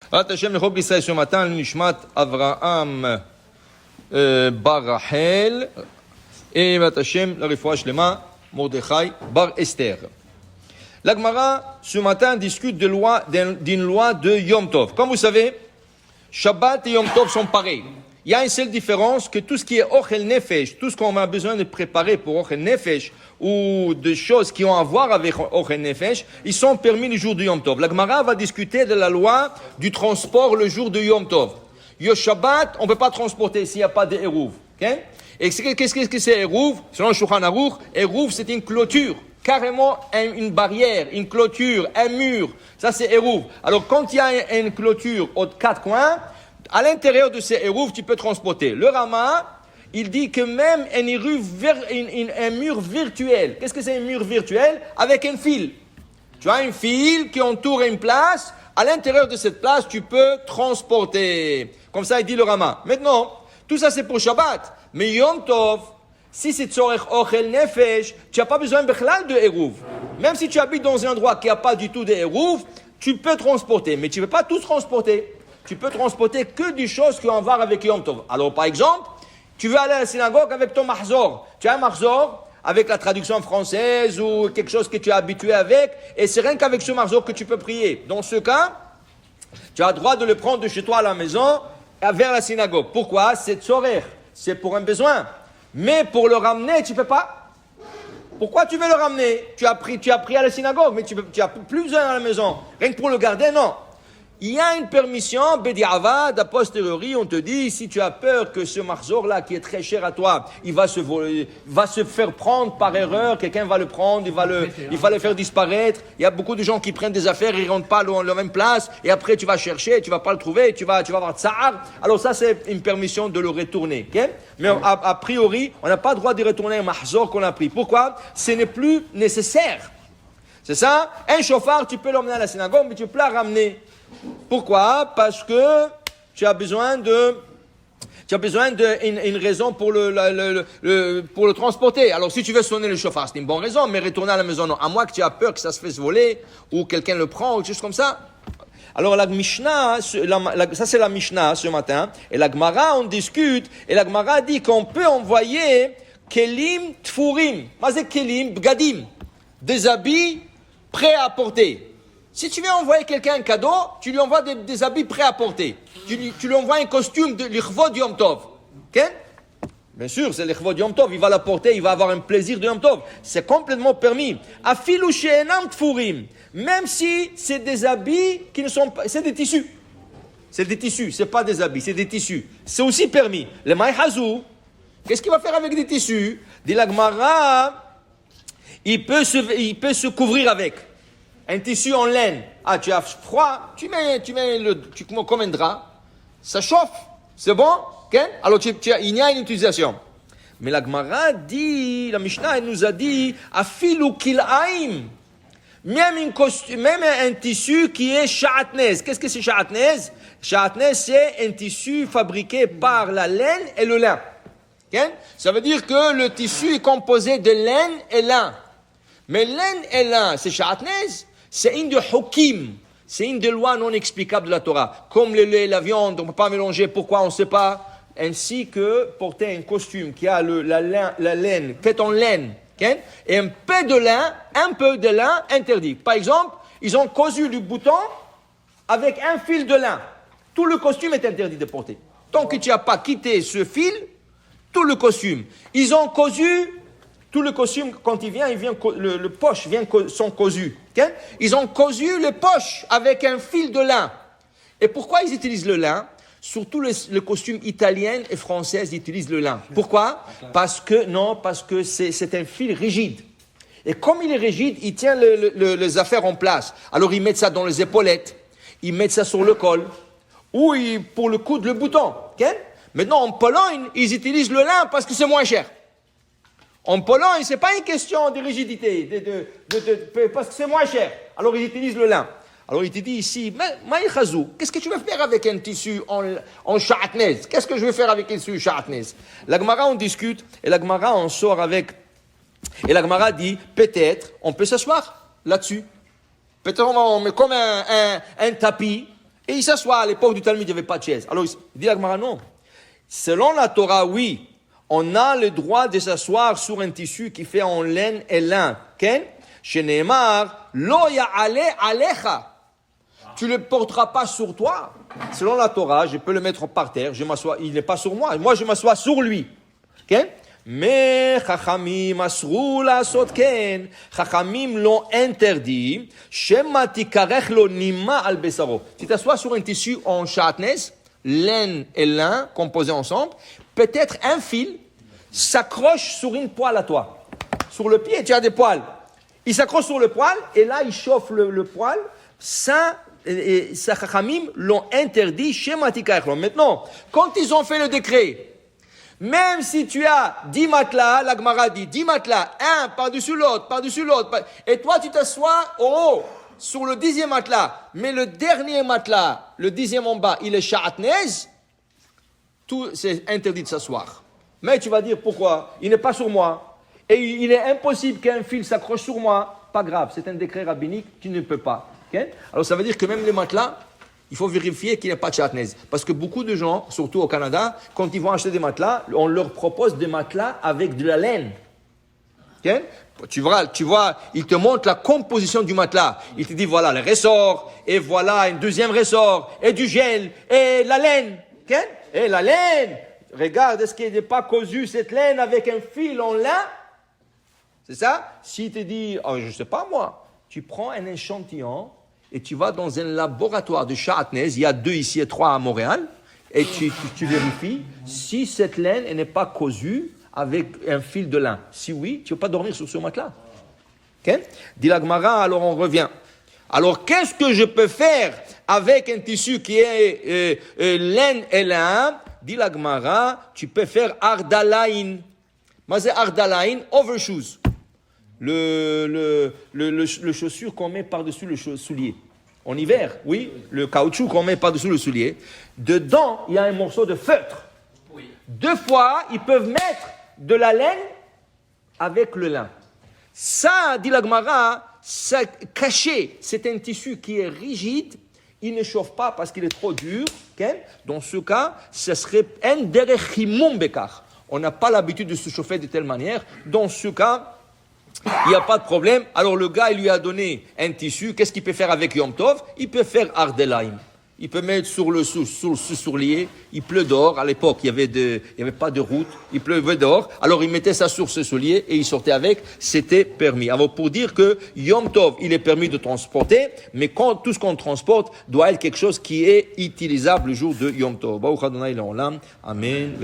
Hashem le Chob Israël ce matin, le Nishmat Avraham Bar Rachel et Hashem la Refoua Shlema Mordechai Bar Esther. La Gemara ce matin discute d'une loi de Yom Tov. Comme vous savez, Shabbat et Yom Tov sont pareils. Il y a une seule différence, que tout ce qui est Ochel Nefesh, tout ce qu'on a besoin de préparer pour Ochel Nefesh, ou de choses qui ont à voir avec Ochel Nefesh, ils sont permis le jour de Yom Tov. La Gemara va discuter de la loi du transport le jour de Yom Tov. Le Shabbat, on ne peut pas transporter s'il n'y a pas de Eruv. Okay? Et qu'est-ce que c'est Eruv? Selon le Shulchan Aruch, Eruv c'est une clôture. Carrément une barrière, une clôture, un mur. Ça c'est Eruv. Alors quand il y a une clôture aux quatre coins, à l'intérieur de ces Eruv, tu peux transporter. Le Rama, il dit que même un mur virtuel. Qu'est-ce que c'est un mur virtuel? Avec un fil. Tu as un fil qui entoure une place. À l'intérieur de cette place, tu peux transporter. Comme ça, il dit le Rama. Maintenant, tout ça c'est pour Shabbat. Mais Yom Tov, si c'est Tzorech Ochel Nefesh, tu n'as pas besoin de Eruv. Même si tu habites dans un endroit qui n'a pas du tout de Eruv, tu peux transporter. Mais tu ne peux pas tout transporter. Tu peux transporter que des choses qui ont à voir avec Yom Tov. Alors, par exemple, tu veux aller à la synagogue avec ton mahzor. Tu as un mahzor avec la traduction française ou quelque chose que tu es habitué avec, et c'est rien qu'avec ce mahzor que tu peux prier. Dans ce cas, tu as le droit de le prendre de chez toi à la maison vers la synagogue. Pourquoi? C'est tzorer. C'est pour un besoin. Mais pour le ramener, tu ne peux pas. Pourquoi tu veux le ramener? Tu as pris à la synagogue, mais tu n'as plus besoin à la maison. Rien que pour le garder, non. Il y a une permission, Bediavad, a posteriori, on te dit, si tu as peur que ce mahzor-là, qui est très cher à toi, il va se faire prendre par erreur, quelqu'un va le prendre, il va le faire disparaître. Il y a beaucoup de gens qui prennent des affaires, ils ne rentrent pas à la même place, et après tu vas chercher, tu ne vas pas le trouver, tu vas avoir tsar. Alors ça, c'est une permission de le retourner. Okay? Mais a priori, on n'a pas le droit de retourner un mahzor qu'on a pris. Pourquoi? Ce n'est plus nécessaire. C'est ça? Un chauffard, tu peux l'emmener à la synagogue, mais tu ne peux pas le ramener. Pourquoi? Parce que tu as besoin d'une raison pour le transporter. Alors si tu veux sonner le chauffard, c'est une bonne raison, mais retourner à la maison, non. À moins que tu aies peur que ça se fasse voler, ou quelqu'un le prend, ou quelque chose comme ça. Alors la Mishnah, ça c'est la Mishnah ce matin, et la Gemara on discute, et la Gemara dit qu'on peut envoyer kelim tfurim. Mazé kelim bgadim, des habits prêts à porter. Si tu veux envoyer quelqu'un un cadeau, tu lui envoies des habits prêts à porter. Tu lui envoies un costume de l'Ichvod Yom Tov. Okay? Bien sûr, c'est l'Ichvod Yom Tov. Il va la porter, il va avoir un plaisir de Yom Tov. C'est complètement permis. Afilu she'enam tfurim. Même si c'est des habits qui ne sont pas... C'est des tissus. C'est des tissus. C'est pas des habits, c'est des tissus. C'est aussi permis. Le maïhazou, qu'est-ce qu'il va faire avec des tissus? Dit la Gemara, il peut se couvrir avec. Un tissu en laine. Ah, tu as froid, tu mets comme un drap. Ça chauffe. C'est bon? Okay? Alors, il y a une utilisation. Mais la Gemara dit, la Mishnah, elle nous a dit, afilu kil'aim. Même un tissu qui est sha'atnez. Qu'est-ce que c'est sha'atnez? Sha'atnez, c'est un tissu fabriqué par la laine et le lin. Okay? Ça veut dire que le tissu est composé de laine et lin. Mais laine et lin, c'est sha'atnez. C'est une de Hukim, c'est une des lois non explicables de la Torah. Comme le lait et la viande, on ne peut pas mélanger, pourquoi on ne sait pas. Ainsi que porter un costume qui a la laine, fait en laine, okay? Et un peu de lin interdit. Par exemple, ils ont cousu le bouton avec un fil de lin. Tout le costume est interdit de porter. Tant que tu n'as pas quitté ce fil, tout le costume. Ils ont cousu... Tout le costume, quand il vient le poche sont cousus. Okay? Ils ont cousu les poches avec un fil de lin. Et pourquoi ils utilisent le lin? Surtout les costumes italiens et français utilisent le lin. Pourquoi? Parce que c'est un fil rigide. Et comme il est rigide, il tient les affaires en place. Alors ils mettent ça dans les épaulettes, ils mettent ça sur le col, ou pour le coudre le bouton. Okay? Maintenant en Pologne, ils utilisent le lin parce que c'est moins cher. En Pologne, ce n'est pas une question de rigidité, parce que c'est moins cher. Alors, ils utilisent le lin. Alors, il te dit ici, Maïchazou, qu'est-ce que tu veux faire avec un tissu en sha'atnez? Qu'est-ce que je veux faire avec un tissu sha'atnez? La Gemara, on discute, et la Gemara, on sort avec... Et la Gemara dit, peut-être, on peut s'asseoir là-dessus. Peut-être on met comme un tapis, Et il s'assoit. À l'époque du Talmud, il n'y avait pas de chaise. Alors, il dit la Gemara, non. Selon la Torah, oui, on a le droit de s'asseoir sur un tissu qui fait en laine et lin. Ken? Chez Neymar, lo ya'ale alecha. Tu ne le porteras pas sur toi. Selon la Torah, je peux le mettre par terre, je m'assois, il n'est pas sur moi. Moi, je m'assois sur lui. Okay? Mais Chachamim asrou la sotken. Chachamim l'ont interdit. Shema tikarech lo nima al besaro. Tu t'assois sur un tissu en chatnez, laine et lin composés ensemble. Peut-être un fil s'accroche sur une poêle à toi. Sur le pied, tu as des poils. Il s'accroche sur le poil et là, il chauffe le poil. Ça, et Chachamim l'ont interdit chez Matikaïchlon. Maintenant, quand ils ont fait le décret, même si tu as 10 matelas, la Gemara dit 10 matelas, un par-dessus l'autre, et toi tu t'assois au haut, sur le 10e matelas, mais le dernier matelas, le 10e en bas, il est sha'atnez, tout c'est interdit de s'asseoir. Mais tu vas dire pourquoi? Il n'est pas sur moi, et il est impossible qu'un fil s'accroche sur moi. Pas grave, c'est un décret rabbinique, tu ne peux pas. Okay? Alors ça veut dire que même les matelas, il faut vérifier qu'il n'y a pas de chatnez. Parce que beaucoup de gens, surtout au Canada, quand ils vont acheter des matelas, on leur propose des matelas avec de la laine. Okay? Tu vois, il te montre la composition du matelas. Il te dit voilà le ressort, et voilà un deuxième ressort, et du gel, et la laine. Okay? Et la laine, regarde, est-ce qu'il n'est pas cousu cette laine avec un fil en lin? C'est ça? S'il te dit, oh, je ne sais pas moi, tu prends un échantillon, et tu vas dans un laboratoire de chatnez, il y a 2 ici et 3 à Montréal, et tu vérifies si cette laine n'est pas cousue avec un fil de lin. Si oui, tu ne peux pas dormir sur ce matelas. Okay? Dit la Gemara, alors on revient. Alors qu'est-ce que je peux faire avec un tissu qui est laine et lin? Dit la Gemara, tu peux faire ardalaïn. Mais c'est ardalaïn, overshoes. Le chaussure qu'on met par-dessus le soulier. En hiver, oui, le caoutchouc qu'on met par-dessus le soulier. Dedans, il y a un morceau de feutre. Oui. 2 fois, ils peuvent mettre de la laine avec le lin. Ça, dit la Gemara, ça caché, c'est un tissu qui est rigide, il ne chauffe pas parce qu'il est trop dur. Okay? Dans ce cas, ce serait un derechimum bekar. On n'a pas l'habitude de se chauffer de telle manière. Dans ce cas, il n'y a pas de problème. Alors le gars, il lui a donné un tissu. Qu'est-ce qu'il peut faire avec Yom Tov? Il peut faire Ardelaim. Il peut mettre sur le soulier. Il pleut dehors. À l'époque, il y avait pas de route. Il pleuvait dehors. Alors il mettait ça sur ce soulier et il sortait avec. C'était permis. Alors pour dire que Yom Tov, il est permis de transporter, mais tout ce qu'on transporte doit être quelque chose qui est utilisable le jour de Yom Tov. Amen. Amen.